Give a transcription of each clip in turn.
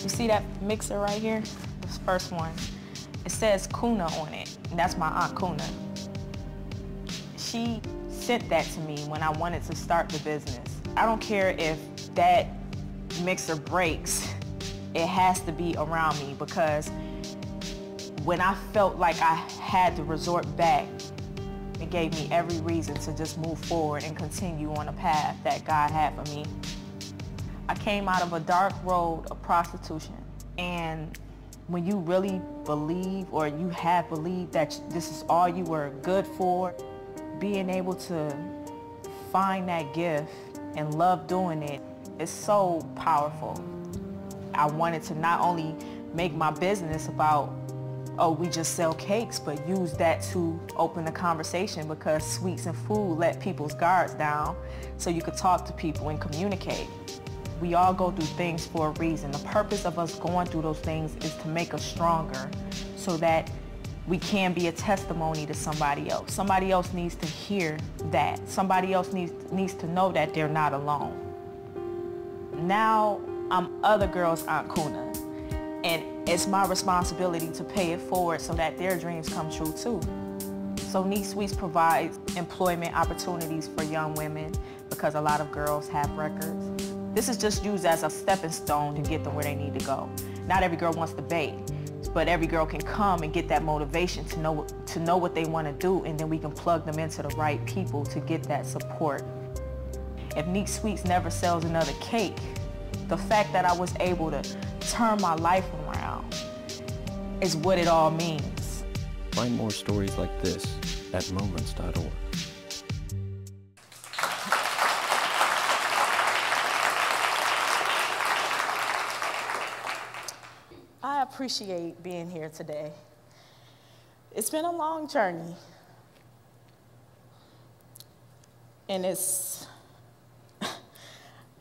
You see that mixer right here? This first one. It says Kuna on it, and that's my Aunt Kuna. She sent that to me when I wanted to start the business. I don't care if that mixer breaks, it has to be around me, because when I felt like I had to resort back, it gave me every reason to just move forward and continue on the path that God had for me. I came out of a dark road of prostitution, and when you really believe, or you have believed, that this is all you were good for, being able to find that gift and love doing it is so powerful. I wanted to not only make my business about, oh, we just sell cakes, but use that to open the conversation, because sweets and food let people's guards down so you could talk to people and communicate. We all go through things for a reason. The purpose of us going through those things is to make us stronger, so that we can be a testimony to somebody else. Somebody else needs to hear that. Somebody else needs to know that they're not alone. Now I'm other girls' Aunt Kuna, and it's my responsibility to pay it forward so that their dreams come true too. So Neet Sweets provides employment opportunities for young women, because a lot of girls have records. This is just used as a stepping stone to get them where they need to go. Not every girl wants to bake, but every girl can come and get that motivation to know what they want to do, and then we can plug them into the right people to get that support. If Neet Sweets never sells another cake, the fact that I was able to turn my life around is what it all means. Find more stories like this at moments.org. I appreciate being here today. It's been a long journey, and this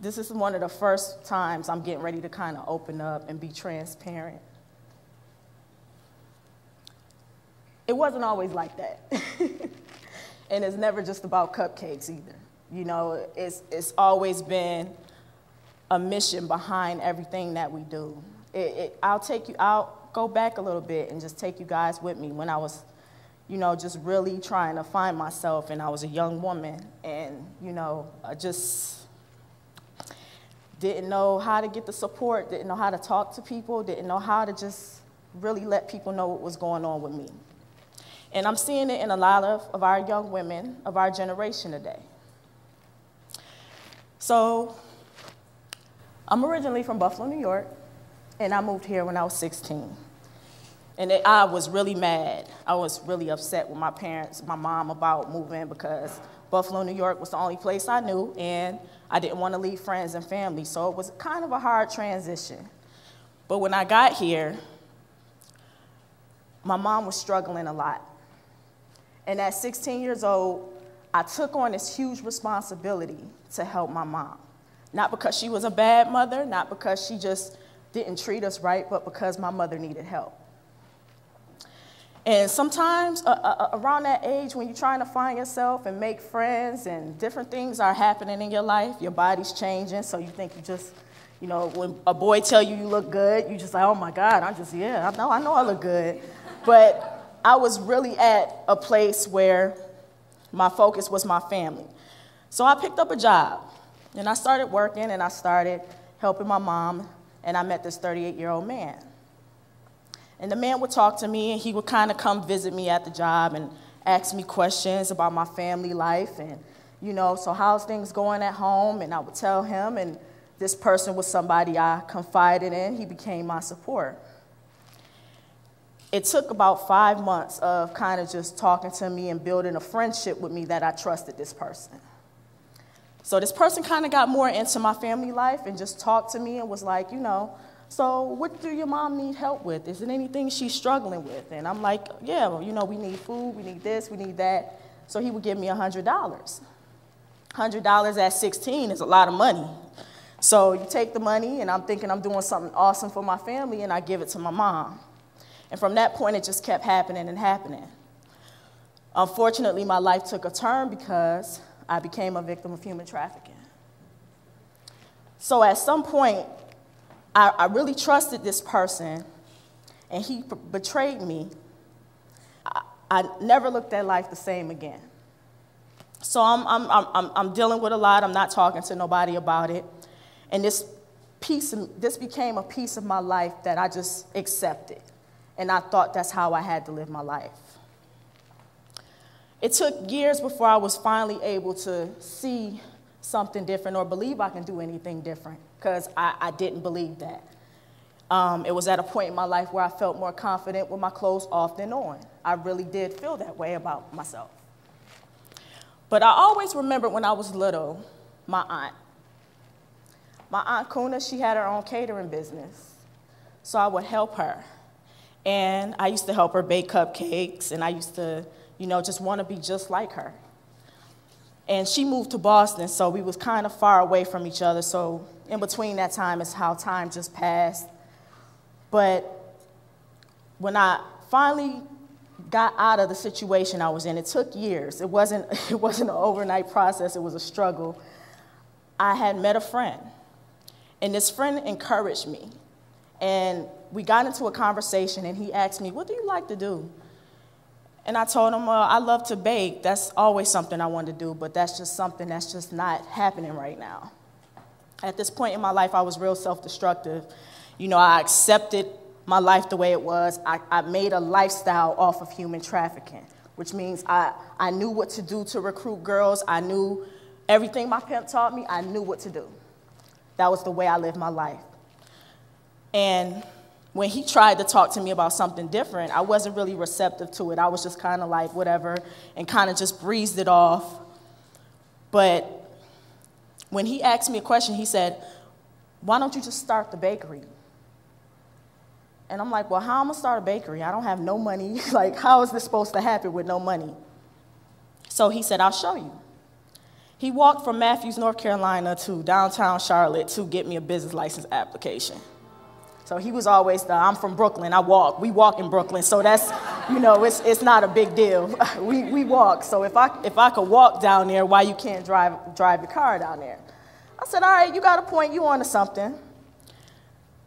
is one of the first times I'm getting ready to kind of open up and be transparent. It wasn't always like that. And it's never just about cupcakes either. You know, it's always been a mission behind everything that we do. I'll go back a little bit and just take you guys with me when I was, you know, just really trying to find myself, and I was a young woman, and, you know, I just didn't know how to get the support, didn't know how to talk to people, didn't know how to just really let people know what was going on with me. And I'm seeing it in a lot of our young women of our generation today. So I'm originally from Buffalo, New York, and I moved here when I was 16. And I was really mad. I was really upset with my parents, my mom, about moving, because Buffalo, New York was the only place I knew, and I didn't want to leave friends and family. So it was kind of a hard transition. But when I got here, my mom was struggling a lot. And at 16 years old, I took on this huge responsibility to help my mom. Not because she was a bad mother, not because she just didn't treat us right, but because my mother needed help. And sometimes around that age, when you're trying to find yourself and make friends and different things are happening in your life, your body's changing, so you think you just, you know, when a boy tell you look good, you just like, oh my God, I know I look good. But I was really at a place where my focus was my family. So I picked up a job, and I started working, and I started helping my mom, and I met this 38-year-old man. And the man would talk to me, and he would kind of come visit me at the job and ask me questions about my family life, and, you know, so how's things going at home? And I would tell him, and this person was somebody I confided in. He became my support. It took about 5 months of kind of just talking to me and building a friendship with me that I trusted this person. So this person kind of got more into my family life and just talked to me and was like, you know, so what do your mom need help with? Is there anything she's struggling with? And I'm like, yeah, well, you know, we need food, we need this, we need that. So he would give me $100. $100 at 16 is a lot of money. So you take the money, and I'm thinking I'm doing something awesome for my family, and I give it to my mom. And from that point, it just kept happening and happening. Unfortunately, my life took a turn because I became a victim of human trafficking. So at some point, I really trusted this person, and he betrayed me. I never looked at life the same again. So I'm dealing with a lot. I'm not talking to nobody about it. And this became a piece of my life that I just accepted. And I thought that's how I had to live my life. It took years before I was finally able to see something different or believe I can do anything different, because I didn't believe that. It was at a point in my life where I felt more confident with my clothes off than on. I really did feel that way about myself. But I always remembered when I was little, my aunt Kuna, she had her own catering business. So I would help her. And I used to help her bake cupcakes, and I used to, just want to be just like her. And she moved to Boston, so we was kind of far away from each other. So in between that time is how time just passed. But when I finally got out of the situation I was in, it took years. It wasn't an overnight process. It was a struggle. I had met a friend, and this friend encouraged me. And we got into a conversation, and he asked me, "What do you like to do?" And I told him, "I love to bake. That's always something I want to do, but that's just something that's just not happening right now." At this point in my life, I was real self-destructive. I accepted my life the way it was. I made a lifestyle off of human trafficking, which means I knew what to do to recruit girls. I knew everything my pimp taught me. I knew what to do. That was the way I lived my life. And when he tried to talk to me about something different, I wasn't really receptive to it. I was just kind of like, whatever, and kind of just breezed it off. But when he asked me a question, he said, "Why don't you just start the bakery?" And I'm like, "Well, how am I going to start a bakery? I don't have no money. Like, how is this supposed to happen with no money?" So he said, "I'll show you." He walked from Matthews, North Carolina to downtown Charlotte to get me a business license application. So he was always I'm from Brooklyn, we walk in Brooklyn, so that's, it's not a big deal. We walk, so if I could walk down there, why you can't drive your car down there? I said, "All right, you got a point, you onto something."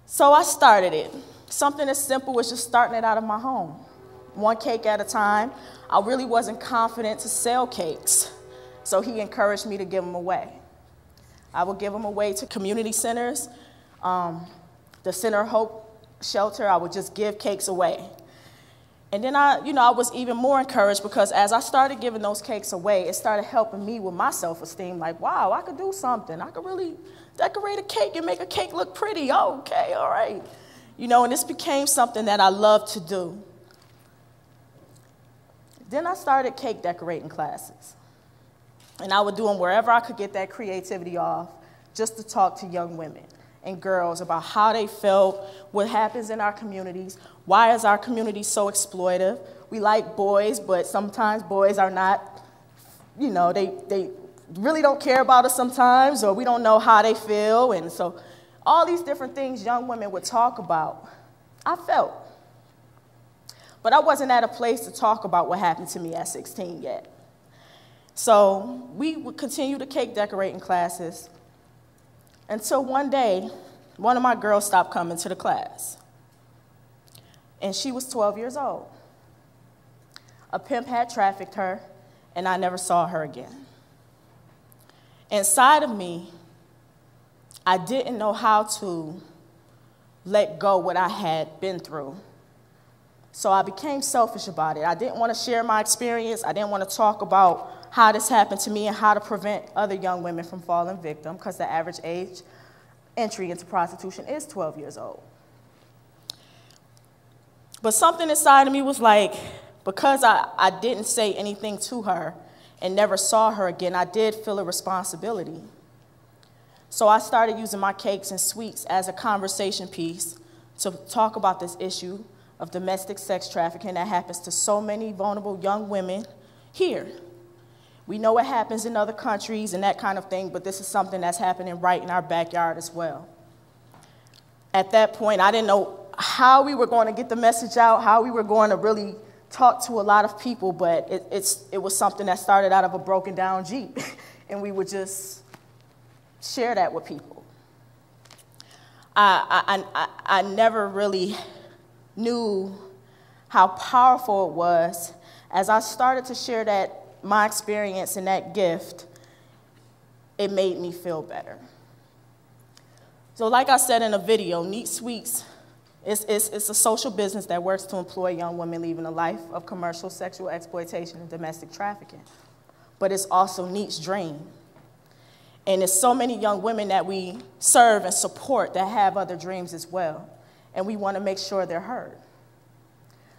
So I started it. Something as simple as just starting it out of my home. One cake at a time. I really wasn't confident to sell cakes, so he encouraged me to give them away. I would give them away to community centers, the Center of Hope shelter. I would just give cakes away. And then I was even more encouraged, because as I started giving those cakes away, it started helping me with my self-esteem. Like, wow, I could do something. I could really decorate a cake and make a cake look pretty. Oh, okay, all right. And this became something that I loved to do. Then I started cake decorating classes. And I would do them wherever I could get that creativity off, just to talk to young women and girls about how they felt, what happens in our communities, why is our community so exploitive. We like boys, but sometimes boys are not, they really don't care about us sometimes, or we don't know how they feel. And so all these different things young women would talk about, I felt. But I wasn't at a place to talk about what happened to me at 16 yet. So we would continue the cake decorating classes until one day, one of my girls stopped coming to the class. And she was 12 years old. A pimp had trafficked her, and I never saw her again. Inside of me, I didn't know how to let go what I had been through. So I became selfish about it. I didn't want to share my experience. I didn't want to talk about how this happened to me and how to prevent other young women from falling victim, because the average age entry into prostitution is 12 years old. But something inside of me was like, because I didn't say anything to her and never saw her again, I did feel a responsibility. So I started using my cakes and sweets as a conversation piece to talk about this issue of domestic sex trafficking that happens to so many vulnerable young women here. We know it happens in other countries and that kind of thing, but this is something that's happening right in our backyard as well. At that point, I didn't know how we were going to get the message out, how we were going to really talk to a lot of people, but it was something that started out of a broken down Jeep, and we would just share that with people. I never really knew how powerful it was. As I started to share my experience and that gift, it made me feel better. So like I said in a video, Neet Sweets it's a social business that works to employ young women leaving a life of commercial sexual exploitation and domestic trafficking. But it's also Neet's dream. And there's so many young women that we serve and support that have other dreams as well. And we want to make sure they're heard.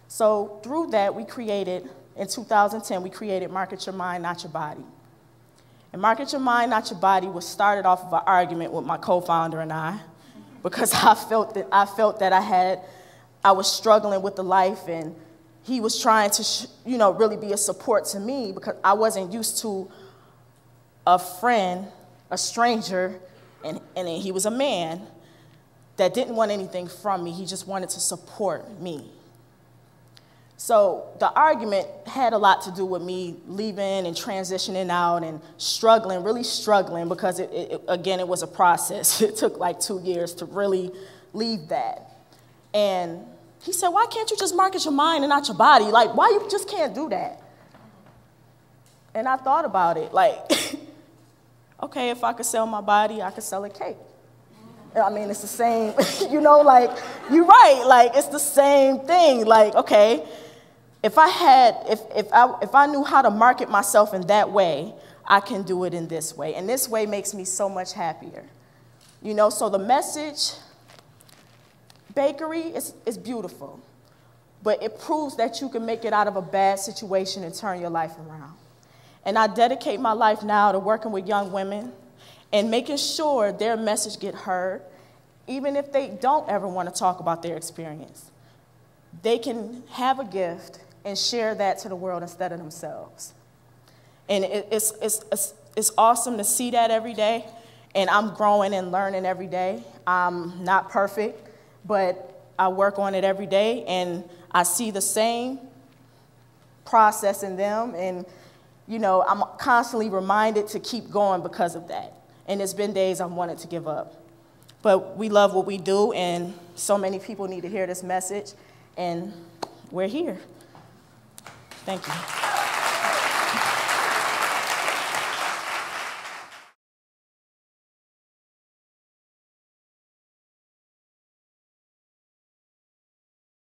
So through that, in 2010, we created Market Your Mind, Not Your Body. And Market Your Mind, Not Your Body was started off of an argument with my co-founder and I, because I felt that I was struggling with the life, and he was trying to, really be a support to me, because I wasn't used to a friend, a stranger, and he was a man that didn't want anything from me. He just wanted to support me. So the argument had a lot to do with me leaving and transitioning out and really struggling, because again, it was a process. It took like 2 years to really leave that. And he said, why can't you just market your mind and not your body? Like, why you just can't do that? And I thought about it, like, okay, if I could sell my body, I could sell a cake. I mean, it's the same, like, you're right, like, it's the same thing. Like, okay, if I knew how to market myself in that way, I can do it in this way. And this way makes me so much happier. So the message, bakery, is beautiful, but it proves that you can make it out of a bad situation and turn your life around. And I dedicate my life now to working with young women and making sure their message get heard, even if they don't ever want to talk about their experience. They can have a gift and share that to the world instead of themselves. And it's awesome to see that every day, and I'm growing and learning every day. I'm not perfect, but I work on it every day, and I see the same process in them, and I'm constantly reminded to keep going because of that. And it's been days I've wanted to give up. But we love what we do, and so many people need to hear this message, and we're here. Thank you.